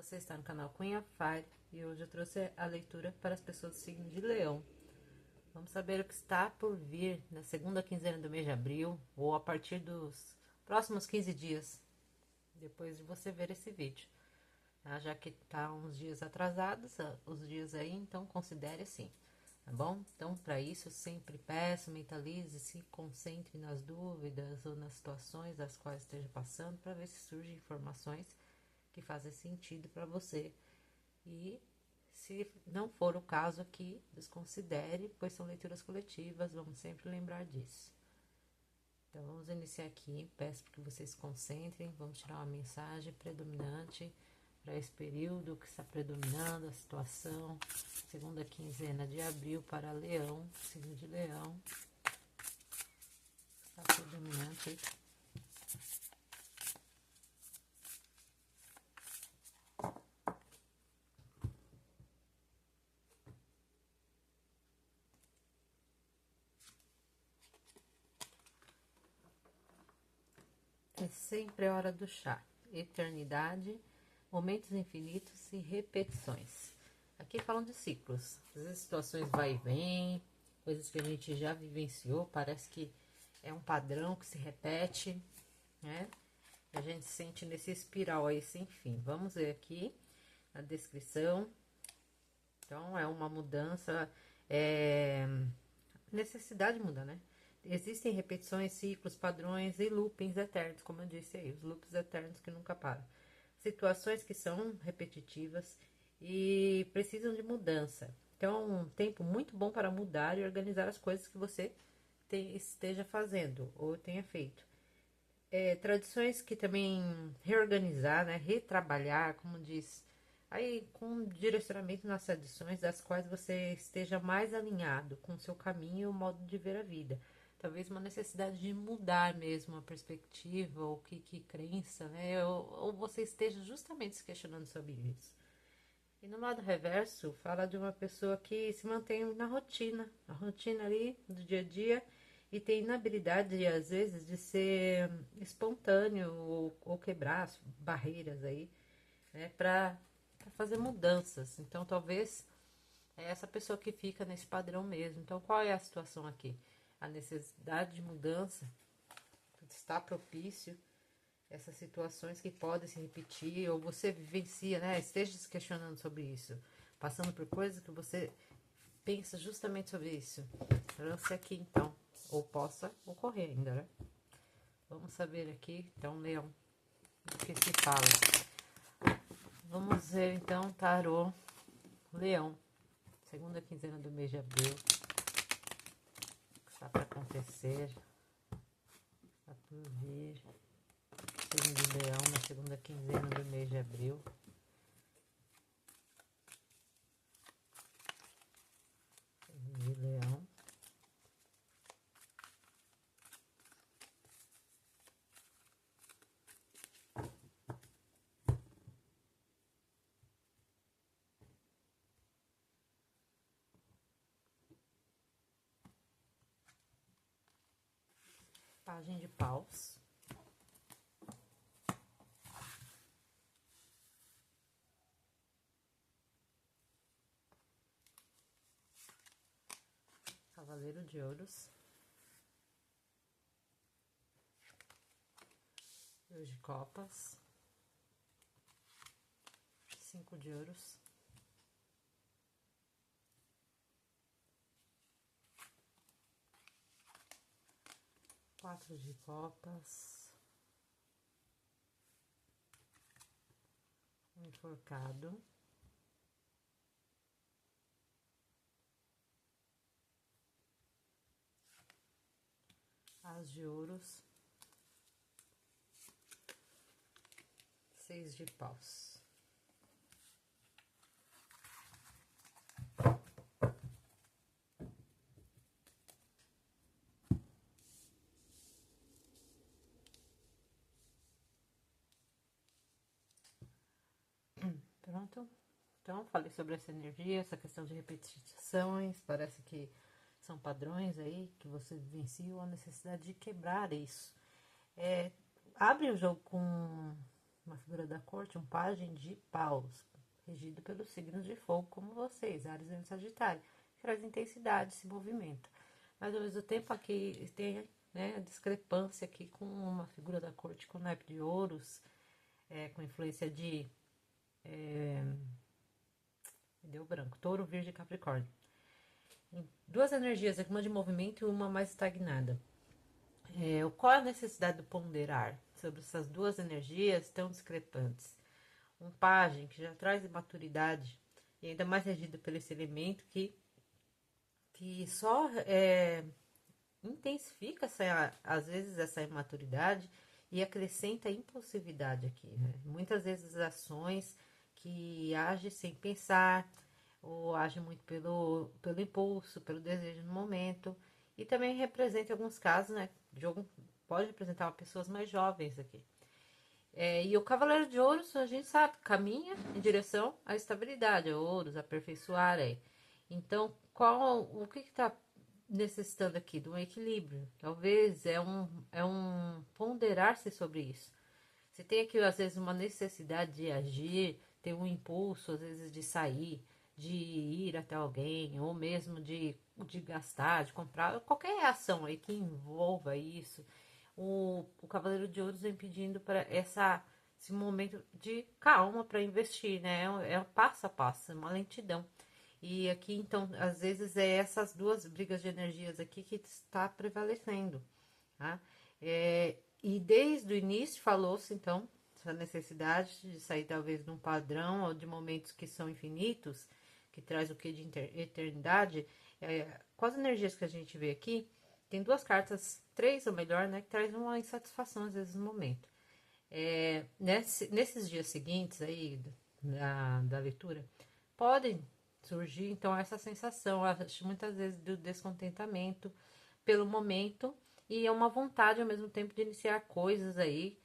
Você está no canal Cunha Fire e hoje eu trouxe a leitura para as pessoas do signo de Leão. Vamos saber o que está por vir na segunda quinzena do mês de abril ou a partir dos próximos 15 dias, depois de você ver esse vídeo. Já que está uns dias atrasados, os dias aí, então considere assim, tá bom? Então, para isso, eu sempre peço, mentalize, se concentre nas dúvidas ou nas situações das quais esteja passando, para ver se surgem informações que fazem sentido para você. E se não for o caso aqui, desconsidere, pois são leituras coletivas, vamos sempre lembrar disso. Então, vamos iniciar aqui. Peço que vocês se concentrem. Vamos tirar uma mensagem predominante para esse período que está predominando a situação. Segunda quinzena de abril para Leão, signo de Leão. Está predominante aí. É sempre a hora do chá. Eternidade, momentos infinitos e repetições. Aqui falam de ciclos. Às vezes situações vai e vem, coisas que a gente já vivenciou, parece que é um padrão que se repete, né? A gente sente nesse espiral aí sem fim. Vamos ver aqui a descrição. Então, é uma mudança, necessidade de mudar, né? Existem repetições, ciclos, padrões e loopings eternos, como eu disse aí, os loops eternos que nunca param. Situações que são repetitivas e precisam de mudança. Então, um tempo muito bom para mudar e organizar as coisas que você esteja fazendo ou tenha feito. Tradições que também reorganizar, né? Retrabalhar, como diz, aí com direcionamento nas tradições das quais você esteja mais alinhado com o seu caminho e o modo de ver a vida. Talvez uma necessidade de mudar mesmo a perspectiva ou que crença, né? Ou você esteja justamente se questionando sobre isso. E no lado reverso, fala de uma pessoa que se mantém na rotina, a rotina ali do dia a dia, e tem inabilidade, às vezes, de ser espontâneo ou quebrar barreiras aí, né, para fazer mudanças. Então, talvez é essa pessoa que fica nesse padrão mesmo. Então, qual é a situação aqui? A necessidade de mudança está propício essas situações que podem se repetir, ou você vivencia, né? Esteja se questionando sobre isso, passando por coisas que você pensa justamente sobre isso. Lance aqui, então, ou possa ocorrer ainda, né? Vamos saber aqui, então, Leão, do que se fala. Vamos ver, então, tarô, Leão, segunda quinzena do mês de abril. O que está para acontecer? Está por vir. Signo de Leão na segunda quinzena do mês de abril. Signo de Leão. Pagem de paus. Cavaleiro de ouros. Dois de copas. 5 de ouros. Quatro de copas. Um enforcado. As de ouros. 6 de paus. Pronto. Então, falei sobre essa energia, essa questão de repetições, parece que são padrões aí que você vivencia, a necessidade de quebrar isso. Abre o jogo com uma figura da corte, um pajem de paus, regido pelos signos de fogo, como vocês, Áries e Sagitário, que traz intensidade, esse movimento. Mas ao mesmo tempo aqui tem, né, a discrepância aqui com uma figura da corte com naipe de ouros, com influência de deu branco, touro, virgem e capricórnio. Duas energias, uma de movimento e uma mais estagnada. Qual é a necessidade do ponderar sobre essas duas energias tão discrepantes? Um pajem que já traz maturidade e ainda mais regido por esse elemento que só intensifica às vezes essa imaturidade e acrescenta impulsividade aqui, né? Muitas vezes ações que agem sem pensar ou agem muito pelo impulso, pelo desejo no momento, e também representa em alguns casos, né? Pode representar pessoas mais jovens aqui. E o Cavaleiro de Ouros, a gente sabe, caminha em direção à estabilidade, a Ouros, aperfeiçoar aí. Então, o que está necessitando aqui? De um equilíbrio. Talvez é um ponderar-se sobre isso. Você tem aqui, às vezes, uma necessidade de agir, tem um impulso, às vezes, de sair, de ir até alguém, ou mesmo de gastar, de comprar, qualquer ação aí que envolva isso. O Cavaleiro de Ouros vem pedindo para esse momento de calma para investir, né? É um passo a passo, é uma lentidão. E aqui, então, às vezes é essas duas brigas de energias aqui que está prevalecendo, tá? E desde o início falou-se, então, essa necessidade de sair talvez de um padrão ou de momentos que são infinitos, que traz o que de eternidade. Com as energias que a gente vê aqui, tem duas cartas, três ou melhor, né, que traz uma insatisfação às vezes no momento. Nesses dias seguintes aí da leitura, podem surgir então essa sensação, acho, muitas vezes do descontentamento pelo momento e é uma vontade ao mesmo tempo de iniciar coisas aí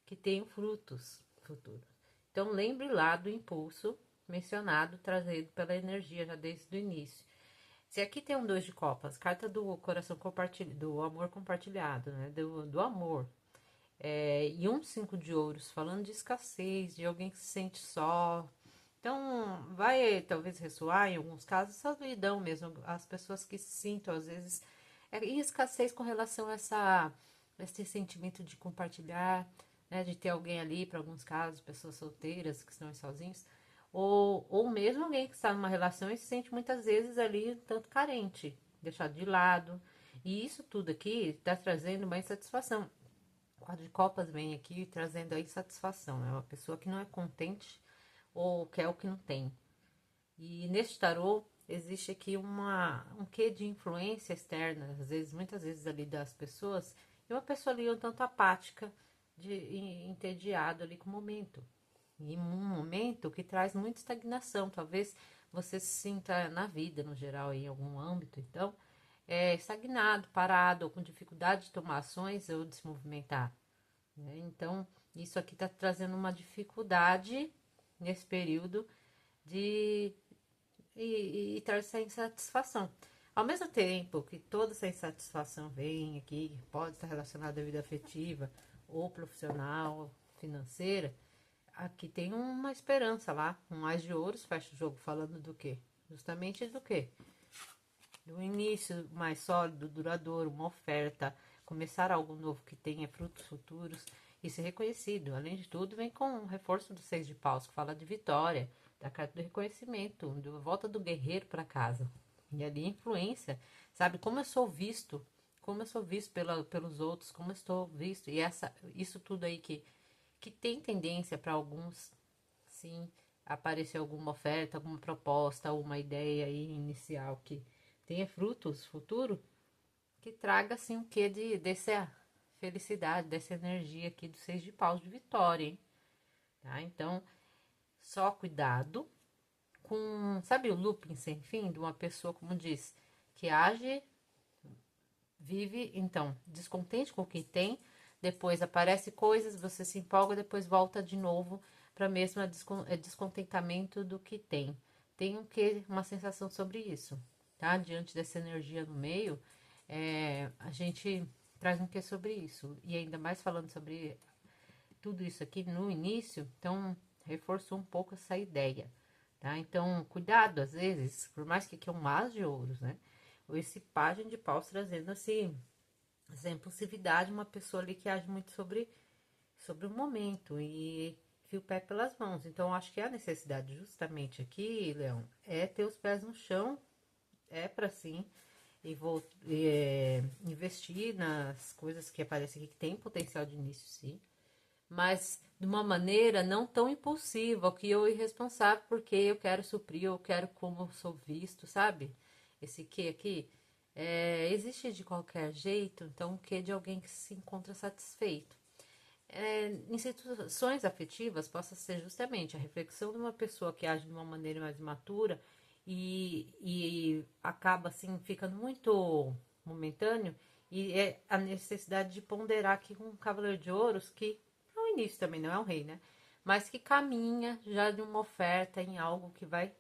que tenham frutos futuros. Então lembre lá do impulso mencionado, trazido pela energia já desde o início. Se aqui tem um dois de copas, carta do coração compartilhado, do amor compartilhado, né? Do amor. E um cinco de ouros, falando de escassez, de alguém que se sente só. Então, vai talvez ressoar em alguns casos essa solidão mesmo, as pessoas que se sintam, às vezes, em escassez com relação a esse sentimento de compartilhar, né, de ter alguém ali, para alguns casos, pessoas solteiras que estão sozinhos, ou mesmo alguém que está numa relação e se sente muitas vezes ali um tanto carente, deixado de lado. E isso tudo aqui está trazendo uma insatisfação. O quadro de copas vem aqui trazendo a insatisfação. É uma pessoa que não é contente ou quer o que não tem. E neste tarô existe aqui um quê de influência externa, às vezes, muitas vezes ali das pessoas, e uma pessoa ali um tanto apática, entediado ali com o momento. E um momento que traz muita estagnação, talvez você se sinta na vida, no geral, em algum âmbito, então, estagnado, parado, ou com dificuldade de tomar ações ou de se movimentar, né? Então, isso aqui está trazendo uma dificuldade nesse período de e traz essa insatisfação. Ao mesmo tempo que toda essa insatisfação vem aqui, pode estar relacionada à vida afetiva ou profissional, financeira, aqui tem uma esperança lá, um Ás de Ouros fecha o jogo falando do quê? Justamente do quê? Do início mais sólido, duradouro, uma oferta, começar algo novo que tenha frutos futuros e ser reconhecido. Além de tudo, vem com o reforço do Seis de Paus, que fala de vitória, da carta do reconhecimento, da volta do guerreiro para casa. E ali influência, sabe? Como eu sou visto pelos outros, como eu estou visto. E isso tudo aí que tem tendência para alguns, sim, aparecer alguma oferta, alguma proposta, uma ideia aí inicial que tenha frutos futuro, que traga assim um quê dessa felicidade, dessa energia aqui do Seis de Paus de vitória, hein? Tá? Então, só cuidado com, sabe o looping sem fim de uma pessoa, como diz, que age, vive, então, descontente com o que tem, depois aparece coisas, você se empolga, depois volta de novo para mesmo descontentamento do que tem. Tem uma sensação sobre isso, tá? Diante dessa energia no meio, a gente traz um que sobre isso. E ainda mais falando sobre tudo isso aqui no início, então reforçou um pouco essa ideia, tá? Então, cuidado, às vezes, por mais que aqui é um as de ouros, né? Ou esse pajem de paus trazendo, assim, essa impulsividade, uma pessoa ali que age muito sobre o momento e fio o pé pelas mãos. Então, acho que a necessidade justamente aqui, Leão, é ter os pés no chão, é para sim, e vou investir nas coisas que aparecem aqui que tem potencial de início, sim, mas de uma maneira não tão impulsiva, que eu irresponsável, porque eu quero suprir, eu quero como sou visto, sabe? Esse que aqui existe de qualquer jeito, então o que de alguém que se encontra satisfeito. Em situações afetivas, possa ser justamente a reflexão de uma pessoa que age de uma maneira mais matura e acaba assim ficando muito momentâneo, e é a necessidade de ponderar aqui com o Cavaleiro de Ouros, que no início também não é um rei, né? Mas que caminha já de uma oferta em algo que vai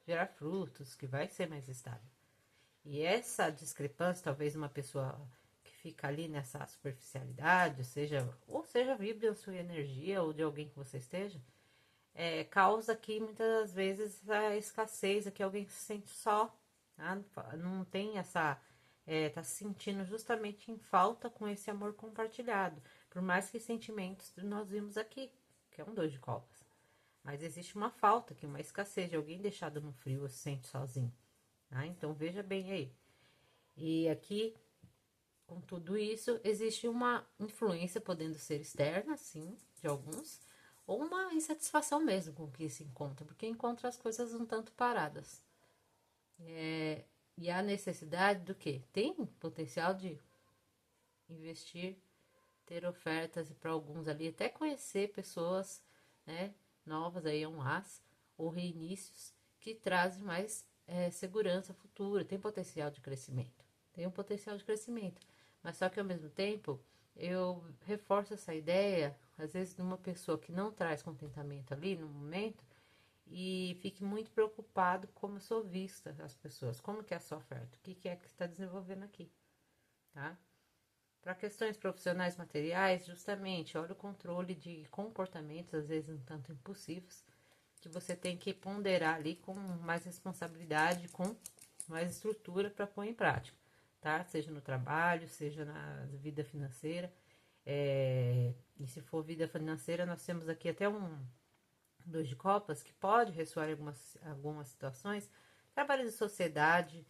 gerar frutos, que vai ser mais estável. E essa discrepância, talvez uma pessoa que fica ali nessa superficialidade, ou seja, vibre a sua energia ou de alguém que você esteja, causa aqui muitas vezes a escassez, que alguém se sente só, tá? Não tem essa, tá se sentindo justamente em falta com esse amor compartilhado, por mais que sentimentos nós vimos aqui, que é um dois de copas, mas existe uma falta aqui, uma escassez de alguém deixado no frio ou se sente sozinho, tá? Então veja bem aí. E aqui, com tudo isso, existe uma influência podendo ser externa, sim, de alguns, ou uma insatisfação mesmo com o que se encontra, porque encontra as coisas um tanto paradas. E a necessidade do quê? Tem potencial de investir, ter ofertas para alguns ali, até conhecer pessoas, né, novas aí, um as, ou reinícios, que trazem mais segurança futura, tem potencial de crescimento. Tem um potencial de crescimento. Mas só que ao mesmo tempo, eu reforço essa ideia, às vezes, de uma pessoa que não traz contentamento ali no momento, e fique muito preocupado como eu sou vista as pessoas, como que é a sua oferta, o que, que é que está desenvolvendo aqui, tá? Para questões profissionais materiais, justamente, olha o controle de comportamentos, às vezes um tanto impulsivos, que você tem que ponderar ali com mais responsabilidade, com mais estrutura para pôr em prática, tá? Seja no trabalho, seja na vida financeira. E se for vida financeira, nós temos aqui até um dois de copas que pode ressoar em algumas situações, trabalho de sociedade,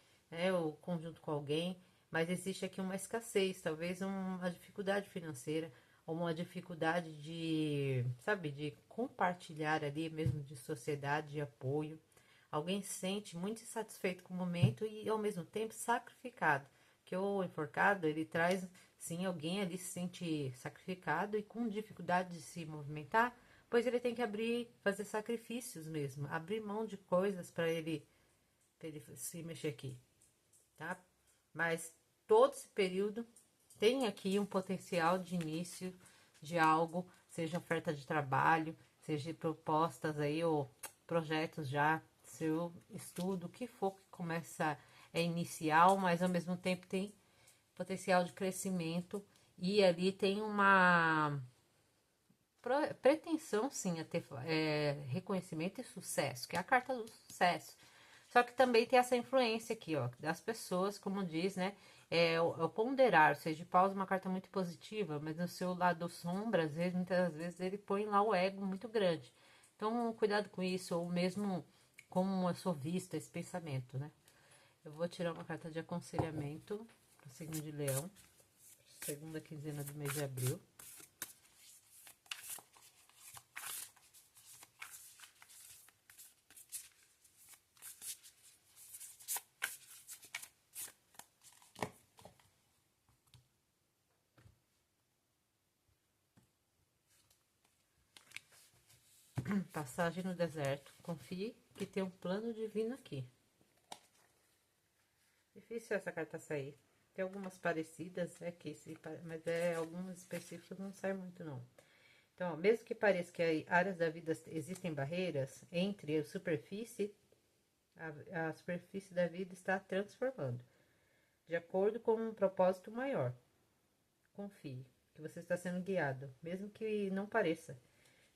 ou conjunto com alguém, mas existe aqui uma escassez, talvez uma dificuldade financeira, ou uma dificuldade de, sabe, de compartilhar ali mesmo de sociedade, de apoio. Alguém se sente muito insatisfeito com o momento e ao mesmo tempo sacrificado. Que o enforcado, ele traz, sim, alguém ali se sente sacrificado e com dificuldade de se movimentar, pois ele tem que abrir, fazer sacrifícios mesmo, abrir mão de coisas pra ele se mexer aqui, tá? Mas todo esse período tem aqui um potencial de início de algo, seja oferta de trabalho, seja propostas aí ou projetos já, seu estudo, o que for que começa inicial, mas ao mesmo tempo tem potencial de crescimento e ali tem uma pretensão sim a ter reconhecimento e sucesso, que é a carta do sucesso. Só que também tem essa influência aqui, ó, das pessoas, como diz, né? O ponderar, ou seja, de paus é uma carta muito positiva, mas no seu lado sombra, às vezes, muitas vezes, ele põe lá o ego muito grande. Então, cuidado com isso, ou mesmo como eu sou vista esse pensamento, né? Eu vou tirar uma carta de aconselhamento para o signo de Leão, segunda quinzena do mês de abril. Passagem no deserto. Confie que tem um plano divino aqui. Difícil essa carta sair. Tem algumas parecidas aqui, mas algumas específicas não sai muito não. Então, ó, mesmo que pareça que áreas da vida existem barreiras entre a superfície, a superfície da vida está transformando, de acordo com um propósito maior. Confie. que você está sendo guiado, mesmo que não pareça.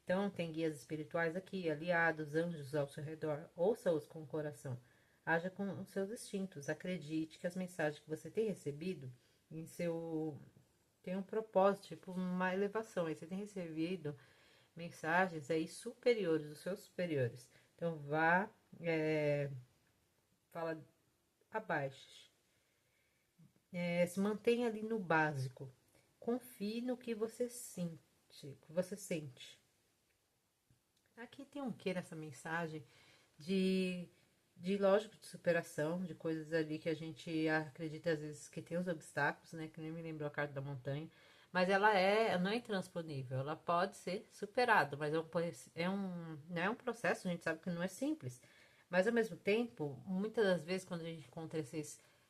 Então, tem guias espirituais aqui, aliados, anjos ao seu redor. Ouça-os com o coração. Haja com os seus instintos. Acredite que as mensagens que você tem recebido em seu tem um propósito, tipo uma elevação. Aí você tem recebido mensagens aí superiores, dos seus superiores. Então vá, fala abaixo. Se mantenha ali no básico. Confie no que você sente, que você sente. Aqui tem um que nessa mensagem de, lógico, de superação, de coisas ali que a gente acredita às vezes que tem os obstáculos, né? Que nem me lembrou a carta da montanha. Mas ela não é intransponível, ela pode ser superada, mas não é um processo, a gente sabe que não é simples. Mas ao mesmo tempo, muitas das vezes quando a gente encontra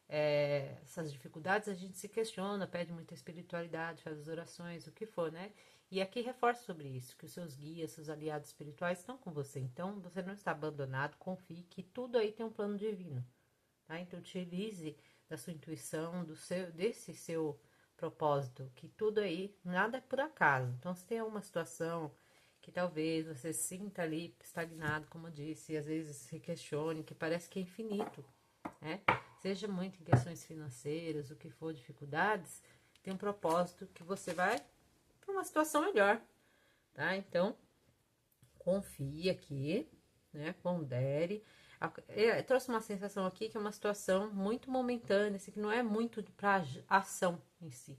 essas dificuldades, a gente se questiona, pede muita espiritualidade, faz as orações, o que for, né? E aqui reforça sobre isso, que os seus guias, seus aliados espirituais estão com você. Então, você não está abandonado, confie que tudo aí tem um plano divino, tá? Então, utilize da sua intuição, desse seu propósito, que tudo aí, nada é por acaso. Então, se tem alguma situação que talvez você se sinta ali estagnado, como eu disse, e às vezes se questione, que parece que é infinito, né? Seja muito em questões financeiras, o que for, dificuldades, tem um propósito que você vai para uma situação melhor, tá? Então, confie aqui, né? Pondere. Trouxe uma sensação aqui que é uma situação muito momentânea, assim, que não é muito para ação em si.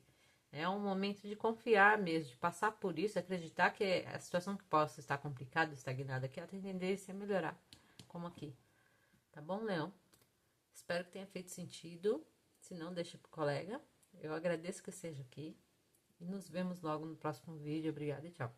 É um momento de confiar mesmo, de passar por isso, acreditar que a situação que possa estar complicada, estagnada aqui, ela tem tendência a melhorar, como aqui. Tá bom, Leão? Espero que tenha feito sentido. Se não, deixa pro colega. Eu agradeço que esteja aqui. E nos vemos logo no próximo vídeo. Obrigada e tchau.